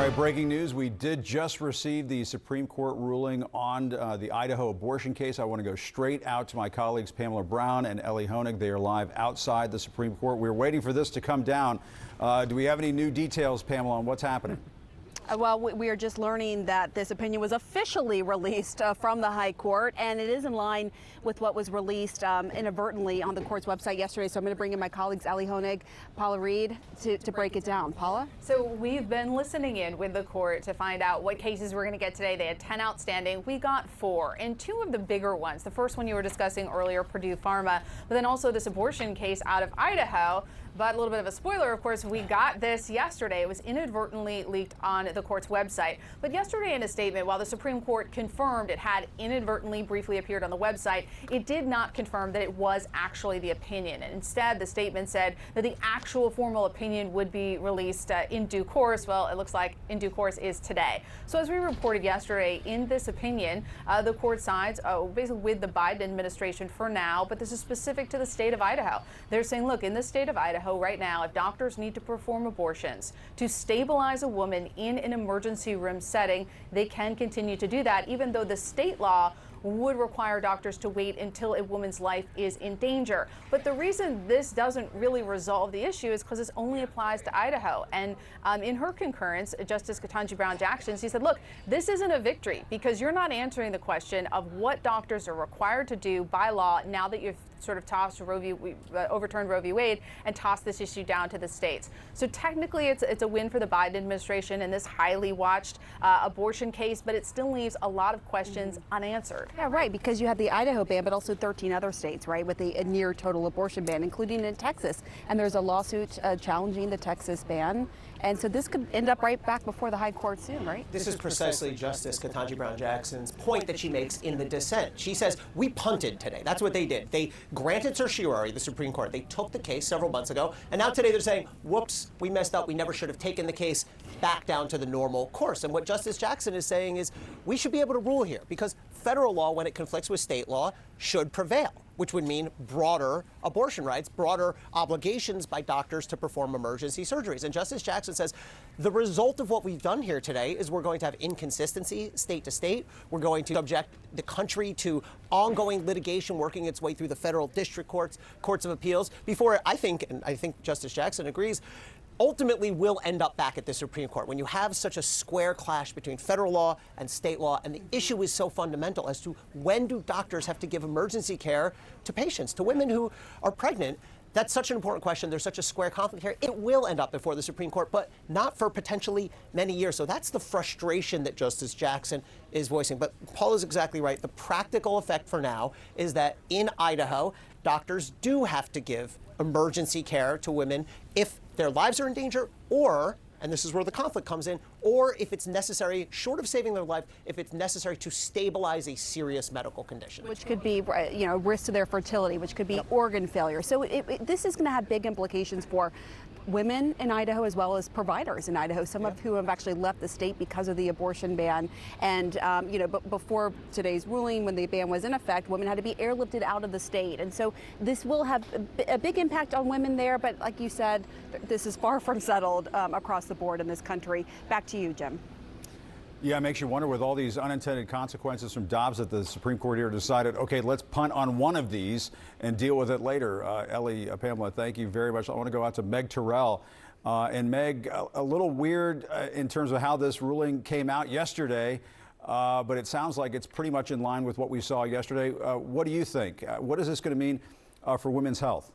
right, breaking news. We did just receive the Supreme Court ruling on the Idaho abortion case. I want to go straight out to my colleagues Pamela Brown and Ellie Honig. They are live outside the Supreme Court. We're waiting for this to come down. Do we have any new details, Pamela, on what's happening? Well, we are just learning that this opinion was officially released from the High Court, and it is in line with what was released inadvertently on the court's website yesterday. So I'm going to bring in my colleagues Ellie Honig, Paula Reed to break it down. Paula? So we've been listening in with the court to find out what cases we're going to get today. They had 10 outstanding. We got 4, and 2 of the bigger ones. The first one you were discussing earlier, Purdue Pharma, but then also this abortion case out of Idaho. But a little bit of a spoiler, of course, we got this yesterday. It was inadvertently leaked on the court's website. But yesterday in a statement, while the Supreme Court confirmed it had inadvertently briefly appeared on the website, it did not confirm that it was actually the opinion. And instead, the statement said that the actual formal opinion would be released in due course. Well, it looks like in due course is today. So as we reported yesterday, in this opinion, the court sides basically with the Biden administration for now, but this is specific to the state of Idaho. They're saying, look, in the state of Idaho, right now, if doctors need to perform abortions to stabilize a woman in an emergency room setting, they can continue to do that, even though the state law would require doctors to wait until a woman's life is in danger. But the reason this doesn't really resolve the issue is because this only applies to Idaho. And in her concurrence, Justice Ketanji Brown Jackson, she said, look, this isn't a victory because you're not answering the question of what doctors are required to do by law now that you've sort of tossed overturned Roe v. Wade and tossed this issue down to the states. So technically it's a win for the Biden administration in this highly watched abortion case, but it still leaves a lot of questions unanswered. Yeah, right, because you have the Idaho ban, but also 13 other states, right, with a near total abortion ban, including in Texas. And there's a lawsuit challenging the Texas ban. And so this could end up right back before the High Court soon, right? This is precisely Justice Ketanji Brown Jackson's point that she makes in the dissent. She says, we punted today. That's what they did. They granted certiorari, the Supreme Court. They took the case several months ago, and now today they're saying, whoops, we messed up. We never should have taken the case back down to the normal course. And what Justice Jackson is saying is we should be able to rule here because federal law, when it conflicts with state law, should prevail, which would mean broader abortion rights, broader obligations by doctors to perform emergency surgeries. And Justice Jackson says the result of what we've done here today is we're going to have inconsistency state to state. We're going to subject the country to ongoing litigation working its way through the federal district courts, courts of appeals, before I think Justice Jackson agrees, ultimately will end up back at the Supreme Court. When you have such a square clash between federal law and state law, and the issue is so fundamental as to when do doctors have to give emergency care to patients, to women who are pregnant, that's such an important question. There's such a square conflict here. It will end up before the Supreme Court, but not for potentially many years. So that's the frustration that Justice Jackson is voicing. But Paul is exactly right. The practical effect for now is that in Idaho, doctors do have to give emergency care to women if their lives are in danger, or, and this is where the conflict comes in, or if it's necessary, short of saving their life, if it's necessary to stabilize a serious medical condition. Which could be, risk to their fertility, which could be organ failure. So this is going to have big implications for women in Idaho as well as providers in Idaho, some of who have actually left the state because of the abortion ban. And, but before today's ruling, when the ban was in effect, women had to be airlifted out of the state. And so this will have a big impact on women there. But like you said, this is far from settled across the board in this country. Back to you, Jim. Yeah, it makes you wonder with all these unintended consequences from Dobbs that the Supreme Court here decided, okay, let's punt on one of these and deal with it later. Ellie, Pamela, thank you very much. I want to go out to Meg Terrell. And Meg, a little weird in terms of how this ruling came out yesterday, but it sounds like it's pretty much in line with what we saw yesterday. What do you think? What is this going to mean for women's health?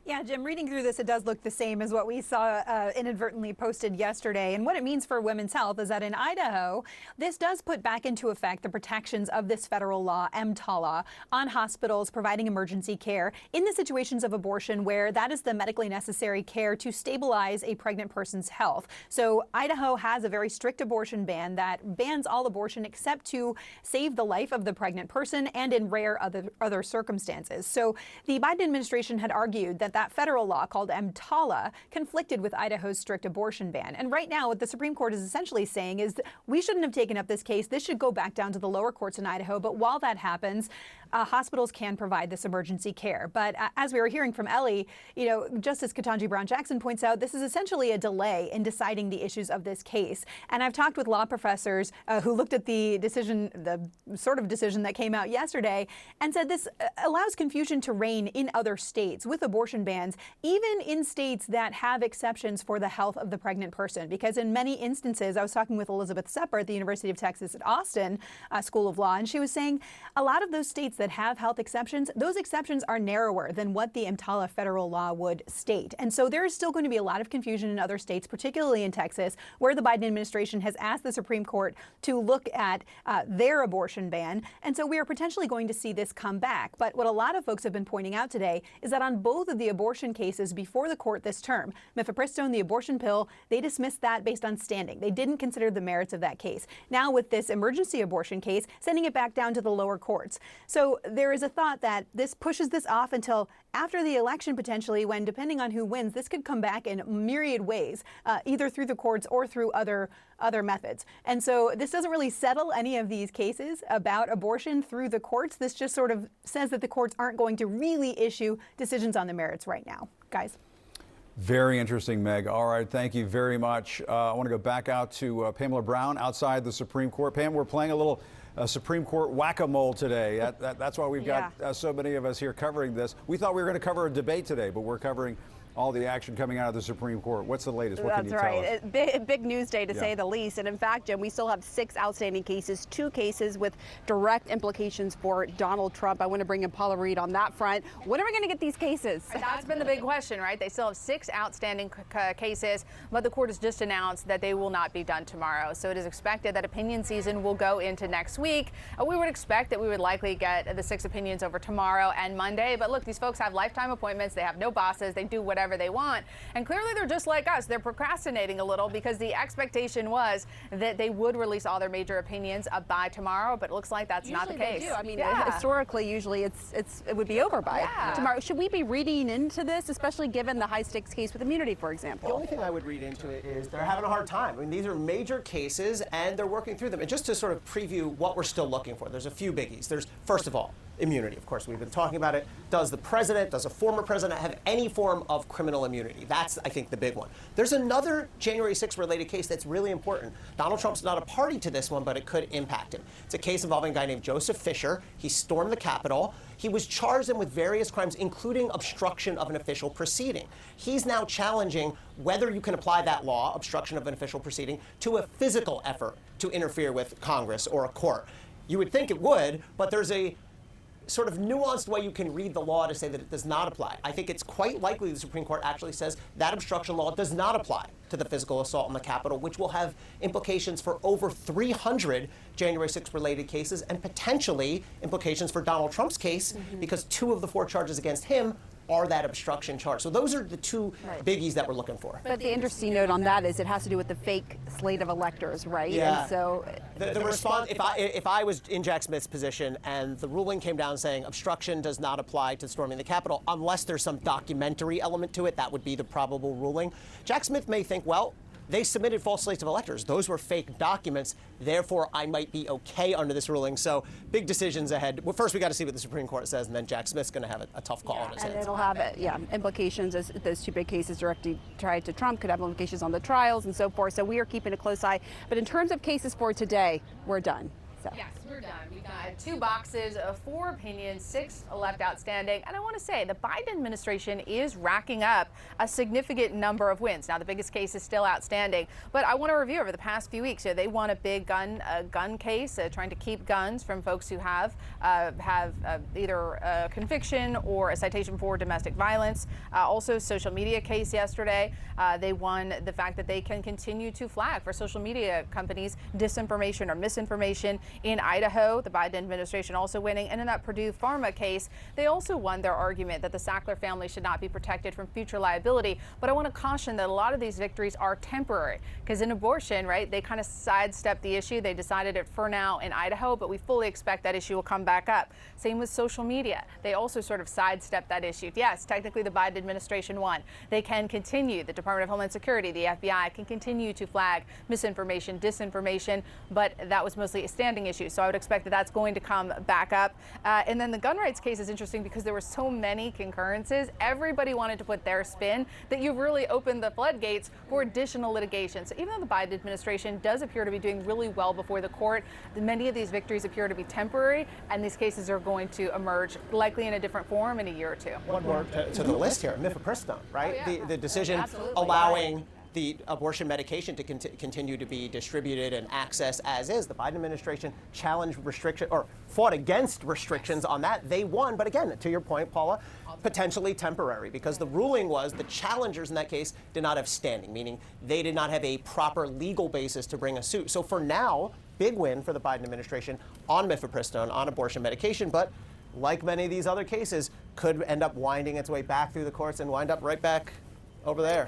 Yeah, Jim, reading through this, it does look the same as what we saw inadvertently posted yesterday. And what it means for women's health is that in Idaho, this does put back into effect the protections of this federal law, EMTALA, on hospitals providing emergency care in the situations of abortion where that is the medically necessary care to stabilize a pregnant person's health. So Idaho has a very strict abortion ban that bans all abortion except to save the life of the pregnant person and in rare other circumstances. So the Biden administration had argued that federal law called EMTALA conflicted with Idaho's strict abortion ban. And right now, what the Supreme Court is essentially saying is that we shouldn't have taken up this case. This should go back down to the lower courts in Idaho. But while that happens, hospitals can provide this emergency care. But as we were hearing from Ellie, Justice Ketanji Brown Jackson points out this is essentially a delay in deciding the issues of this case. And I've talked with law professors who looked at the decision, the sort of decision that came out yesterday, and said this allows confusion to reign in other states with abortion bans, even in states that have exceptions for the health of the pregnant person. Because in many instances, I was talking with Elizabeth Sepper at the University of Texas at Austin School of Law, and she was saying a lot of those states that have health exceptions, those exceptions are narrower than what the EMTALA federal law would state. And so there is still going to be a lot of confusion in other states, particularly in Texas, where the Biden administration has asked the Supreme Court to look at their abortion ban. And so we are potentially going to see this come back. But what a lot of folks have been pointing out today is that on both of the abortion cases before the court this term, mifepristone, the abortion pill, they dismissed that based on standing. They didn't consider the merits of that case. Now with this emergency abortion case, sending it back down to the lower courts. So there is a thought that this pushes this off until after the election, potentially, when, depending on who wins, this could come back in myriad ways, either through the courts or through other methods. And so this doesn't really settle any of these cases about abortion through the courts. This just sort of says that the courts aren't going to really issue decisions on the merits right now. Guys. Very interesting, Meg. All right, thank you very much. I want to go back out to Pamela Brown outside the Supreme Court. Pam, we're playing a little Supreme Court whack-a-mole today. That's why we've got so many of us here covering this. We thought we were going to cover a debate today, but we're covering all the action coming out of the Supreme Court. What's the latest? What can you tell us? That's right. Big news day, to say the least. And in fact, Jim, we still have 6 outstanding cases, 2 cases with direct implications for Donald Trump. I want to bring in Paula Reed on that front. When are we going to get these cases? That's been the big question, right? They still have 6 outstanding cases, but the court has just announced that they will not be done tomorrow. So it is expected that opinion season will go into next week. We would expect that we would likely get the 6 opinions over tomorrow and Monday. But look, these folks have lifetime appointments. They have no bosses. They do whatever they want. And clearly they're just like us. They're procrastinating a little because the expectation was that they would release all their major opinions by tomorrow, but it looks like that's not the case. They do. I mean, historically, usually it would be over by tomorrow. Should we be reading into this, especially given the high stakes case with immunity, for example? The only thing I would read into it is they're having a hard time. I mean, these are major cases and they're working through them. And just to sort of preview what we're still looking for, there's a few biggies. There's, first of all, immunity. Of course, we've been talking about it. Does the president, does a former president have any form of criminal immunity? That's, I think, the big one. There's another January 6th related case that's really important. Donald Trump's not a party to this one, but it could impact him. It's a case involving a guy named Joseph Fisher. He stormed the Capitol. He was charged with various crimes, including obstruction of an official proceeding. He's now challenging whether you can apply that law, obstruction of an official proceeding, to a physical effort to interfere with Congress or a court. You would think it would, but there's a sort of nuanced way you can read the law to say that it does not apply. I think it's quite likely the Supreme Court actually says that obstruction law does not apply to the physical assault on the Capitol, which will have implications for over 300 January 6th related cases and potentially implications for Donald Trump's case because 2 of the 4 charges against him are that obstruction charge. So those are the 2 biggies that we're looking for. But the interesting note on that is it has to do with the fake slate of electors, right? Yeah. And so the response, if I was in Jack Smith's position and the ruling came down saying obstruction does not apply to storming the Capitol unless there's some documentary element to it, that would be the probable ruling. Jack Smith may think, well, they submitted false slates of electors. Those were fake documents. Therefore, I might be okay under this ruling. So big decisions ahead. Well, first, we got to see what the Supreme Court says, and then Jack Smith's going to have a tough call on his hands. And it'll have implications as those 2 big cases directly tied to Trump could have implications on the trials and so forth. So we are keeping a close eye. But in terms of cases for today, we're done. So. Yes, we're done. We got 2 boxes of 4 opinions, 6 left outstanding. And I want to say the Biden administration is racking up a significant number of wins. Now, the biggest case is still outstanding, but I want to review over the past few weeks. They won a big gun case, trying to keep guns from folks who have either a conviction or a citation for domestic violence. Also, social media case yesterday. They won the fact that they can continue to flag for social media companies disinformation or misinformation. In Idaho, the Biden administration also winning. And in that Purdue Pharma case, they also won their argument that the Sackler family should not be protected from future liability. But I want to caution that a lot of these victories are temporary because in abortion, right, they kind of sidestepped the issue. They decided it for now in Idaho, but we fully expect that issue will come back up. Same with social media. They also sort of sidestepped that issue. Yes, technically the Biden administration won. They can continue. The Department of Homeland Security, the FBI can continue to flag misinformation, disinformation, but that was mostly a standing underlying issue. So I would expect that that's going to come back up. And then the gun rights case is interesting because there were so many concurrences. Everybody wanted to put their spin that you've really opened the floodgates for additional litigation. So even though the Biden administration does appear to be doing really well before the court, many of these victories appear to be temporary, and these cases are going to emerge likely in a different form in a year or two. One more to the list here, mifepristone, right? Oh, yeah. The decision Absolutely. allowing the abortion medication to continue to be distributed and accessed as is. The Biden administration challenged restriction or fought against restrictions on that. They won, but again, to your point, Paula, potentially temporary, because the ruling was the challengers in that case did not have standing, meaning they did not have a proper legal basis to bring a suit. So for now, big win for the Biden administration on mifepristone, on abortion medication, but like many of these other cases, could end up winding its way back through the courts and wind up right back over there.